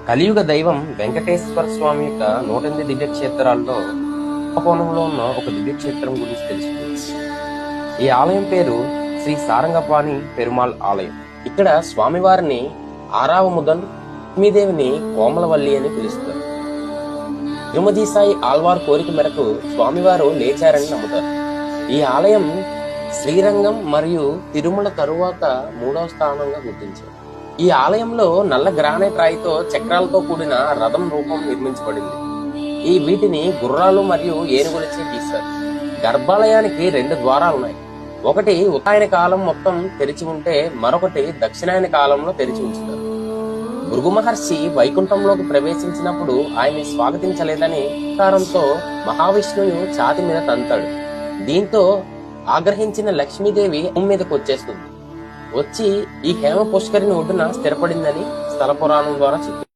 కలియుగ దైవం వెంకటేశ్వర స్వామి యొక్క 108 దివ్యక్షేత్రాల్లో కోణంలో ఉన్న ఒక దివ్యక్షేత్రం గురించి తెలుసుకుందాం. ఈ ఆలయం పేరు శ్రీ సారంగపాణి పెరుమాళ్ ఆలయం. ఇక్కడ స్వామివారిని ఆరావ ముదన్ లక్ష్మీదేవిని కోమలవల్లి అని పిలుస్తారు. తిరుమతి సాయి ఆల్వార్ కోరిక మేరకు స్వామివారు లేచారని నమ్ముతారు. ఈ ఆలయం శ్రీరంగం మరియు తిరుమల తరువాత 3వ స్థానంగా గుర్తించారు. ఈ ఆలయంలో నల్ల గ్రానైట్ రాయితో చక్రాలతో కూడిన రథం రూపం నిర్మించబడింది. ఈ వీటిని గుర్రాలు మరియు ఏనుగులచే గీశారు. గర్భాలయానికి 2 ద్వారాలున్నాయి. ఒకటి ఉత్తరాయణ కాలం మొత్తం తెరిచి ఉంటే మరొకటి దక్షిణాయన కాలంలో తెరిచి ఉంచుతారు. భృగు మహర్షి వైకుంఠంలోకి ప్రవేశించినప్పుడు ఆయన్ని స్వాగతించలేదని కారణంతో మహావిష్ణువు ఛాతి మీద తంతాడు. దీంతో ఆగ్రహించిన లక్ష్మీదేవి భూమి మీదకు వచ్చేస్తుంది. వచ్చి ఈ హేమ పుష్కరిణి ఒడ్డున స్థిరపడిందని స్థల పురాణం ద్వారా చెప్పింది.